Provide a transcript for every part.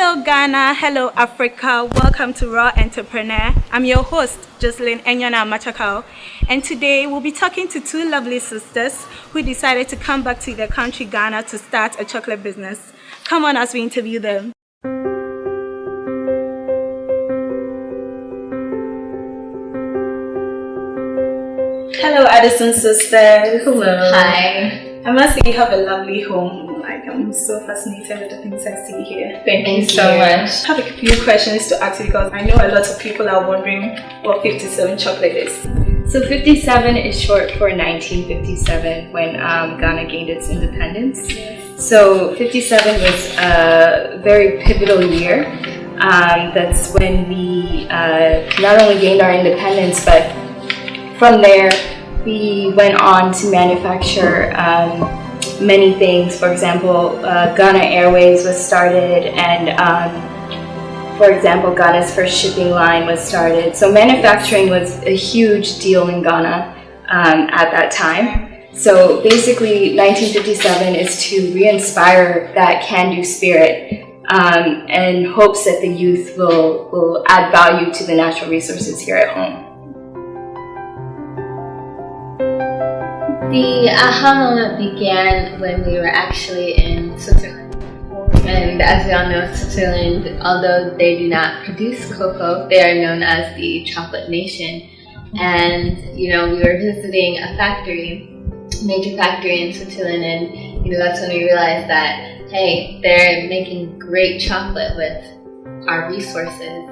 Hello Ghana, hello Africa, welcome to Raw Entrepreneur. I'm your host, Jocelyn Enyona Machakao, and today we'll be talking to two lovely sisters who decided to come back to their country, Ghana, to start a chocolate business. Come on as we interview them. Hello Addison sisters. Hello. Hi. I must say you have a lovely home. I'm so fascinated with the things I see here. Thank you so much. I have a few questions to ask you because I know a lot of people are wondering what 57 chocolate is. So 57 is short for 1957 when Ghana gained its independence. Yes. So 57 was a very pivotal year. That's when we not only gained our independence, but from there we went on to manufacture many things. For example, Ghana Airways was started, and for example, Ghana's first shipping line was started. So manufacturing was a huge deal in Ghana at that time. So basically 1957 is to re-inspire that can-do spirit and hopes that the youth will add value to the natural resources here at home. The aha moment began when we were actually in Switzerland. And as we all know, Switzerland, although they do not produce cocoa, they are known as the chocolate nation. And, we were visiting a major factory in Switzerland, and, that's when we realized that, hey, they're making great chocolate with our resources.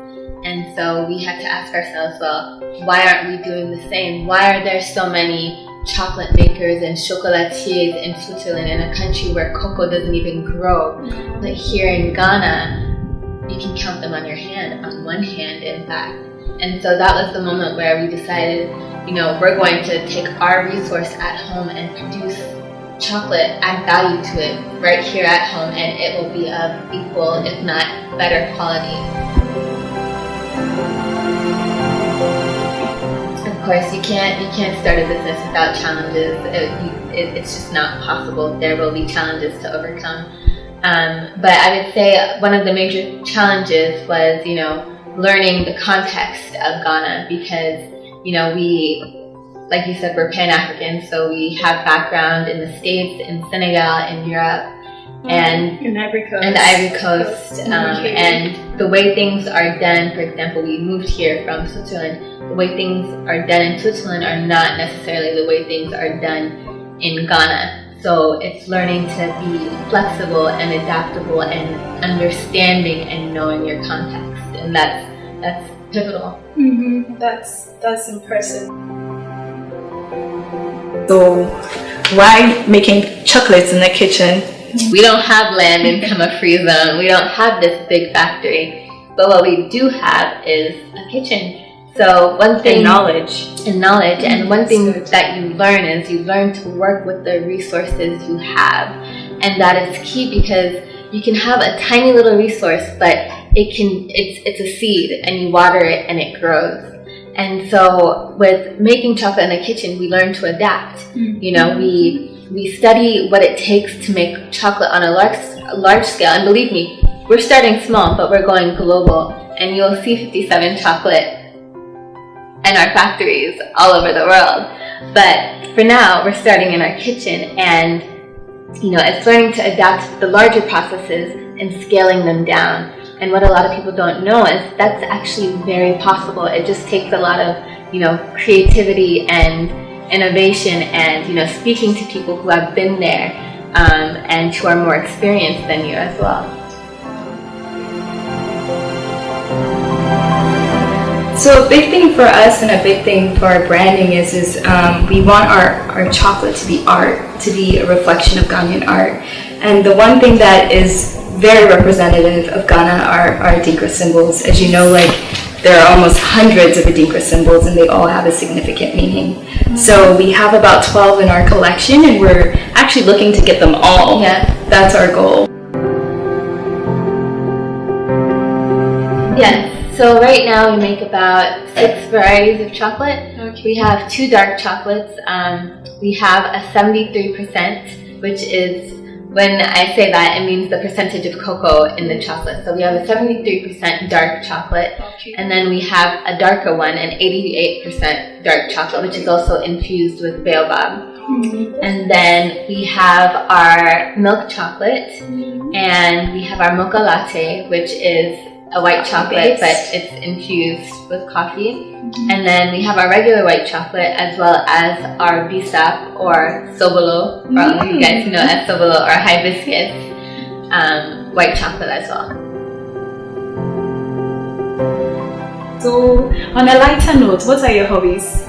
And so we had to ask ourselves, well, why aren't we doing the same? Why are there so many chocolate makers and chocolatiers in Switzerland, in a country where cocoa doesn't even grow? But here in Ghana, you can count them on one hand in fact. And so that was the moment where we decided, we're going to take our resource at home and produce chocolate, add value to it right here at home, and it will be of equal, if not better quality. Of course, you can't start a business without challenges. It's just not possible. There will be challenges to overcome. But I would say one of the major challenges was, learning the context of Ghana, because, we, like you said, we're Pan-African, so we have background in the States, in Senegal, in Europe, and in Ivory Coast. And the Ivory Coast. And the way things are done, for example, we moved here from Switzerland. The way things are done in Switzerland are not necessarily the way things are done in Ghana. So it's learning to be flexible and adaptable and understanding and knowing your context, and that's pivotal. Mm-hmm. That's impressive. So why making chocolates in the kitchen? We don't have land in Kama-Free Zone. We don't have this big factory, but what we do have is a kitchen. So one thing, knowledge, and one thing that you learn is you learn to work with the resources you have, and that is key, because you can have a tiny little resource, but it's a seed, and you water it and it grows. And so with making chocolate in the kitchen, we learn to adapt. We study what it takes to make chocolate on a large scale, and believe me, we're starting small, but we're going global, and you'll see 57 chocolate in our factories all over the world. But for now, we're starting in our kitchen, and it's learning to adapt the larger processes and scaling them down. And what a lot of people don't know is that's actually very possible. It just takes a lot of creativity and innovation, and speaking to people who have been there and who are more experienced than you as well. So a big thing for us and a big thing for our branding is we want our chocolate to be art, to be a reflection of Ghanaian art. And the one thing that is very representative of Ghana are Adinkra symbols. As you know, there are almost hundreds of Adinkra symbols, and they all have a significant meaning. Mm-hmm. So we have about 12 in our collection, and we're actually looking to get them all. Yeah. That's our goal. Yes. So right now we make about 6 varieties of chocolate. Okay. We have 2 dark chocolates. We have a 73%, which is when I say that, it means the percentage of cocoa in the chocolate. So we have a 73% dark chocolate, and then we have a darker one, an 88% dark chocolate, which is also infused with baobab. And then we have our milk chocolate, and we have our mocha latte, which is a white chocolate, but it's infused with coffee. And then we have our regular white chocolate, as well as our bisap or sobolo, or you guys know as sobolo, or hibiscus white chocolate as well. So, on a lighter note, what are your hobbies?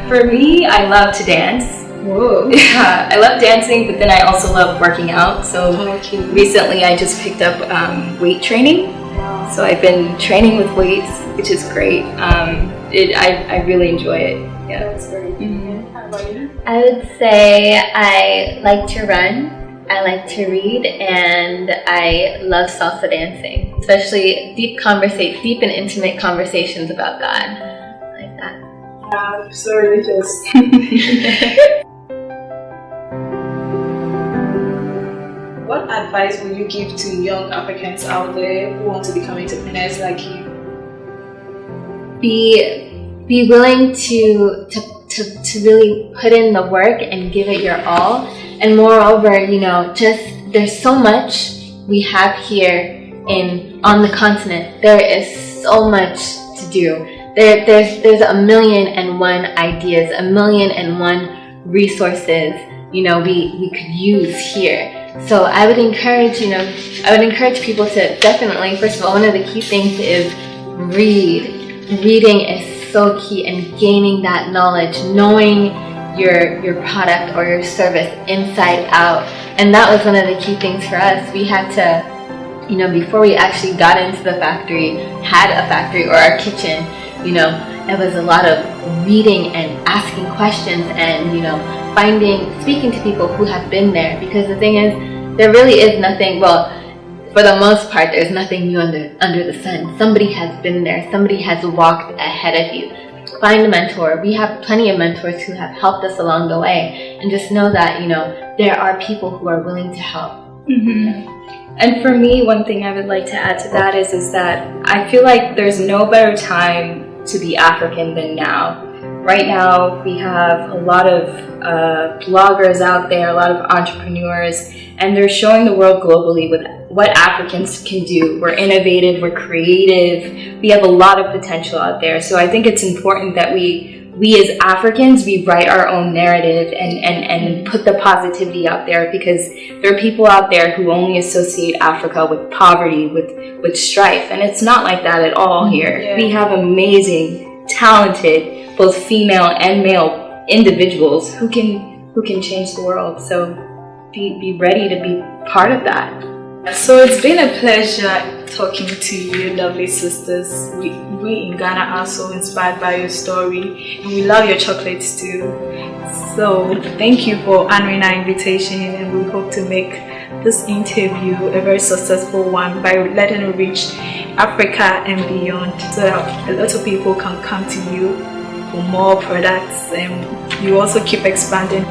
For me, I love to dance. Whoa. Yeah, I love dancing, but then I also love working out. So recently I just picked up weight training. So I've been training with weights, which is great. I really enjoy it. Yeah, that's very good. How about you? I would say I like to run, I like to read, and I love salsa dancing, especially deep and intimate conversations about God. Like that. Wow, so religious. What advice would you give to young Africans out there who want to become entrepreneurs like you? Be willing to really put in the work and give it your all. And moreover, there's so much we have here on the continent. There is so much to do. There's 1,000,001 ideas, 1,000,001 resources, we could use here. So I would encourage people to definitely, first of all, one of the key things is read. Reading is so key, and gaining that knowledge, knowing your product or your service inside out. And that was one of the key things for us. We had to, before we actually got into the factory, had a factory or our kitchen, it was a lot of reading and asking questions and, speaking to people who have been there. Because the thing is, there really is nothing, well, for the most part, there's nothing new under the sun. Somebody has been there. Somebody has walked ahead of you. Find a mentor. We have plenty of mentors who have helped us along the way. And just know that, there are people who are willing to help. And for me, one thing I would like to add to that is that I feel like there's no better time to be African than now. Right now, we have a lot of bloggers out there, a lot of entrepreneurs, and they're showing the world globally with what Africans can do. We're innovative, we're creative, we have a lot of potential out there. So I think it's important that we as Africans, we write our own narrative and put the positivity out there, because there are people out there who only associate Africa with poverty, with strife, and it's not like that at all here. Yeah. We have amazing, talented, both female and male individuals who can change the world. So be ready to be part of that. So it's been a pleasure talking to you, lovely sisters. We in Ghana are so inspired by your story, and we love your chocolates too. So thank you for honoring our invitation, and we hope to make this interview a very successful one by letting it reach Africa and beyond, so that a lot of people can come to you for more products, and you also keep expanding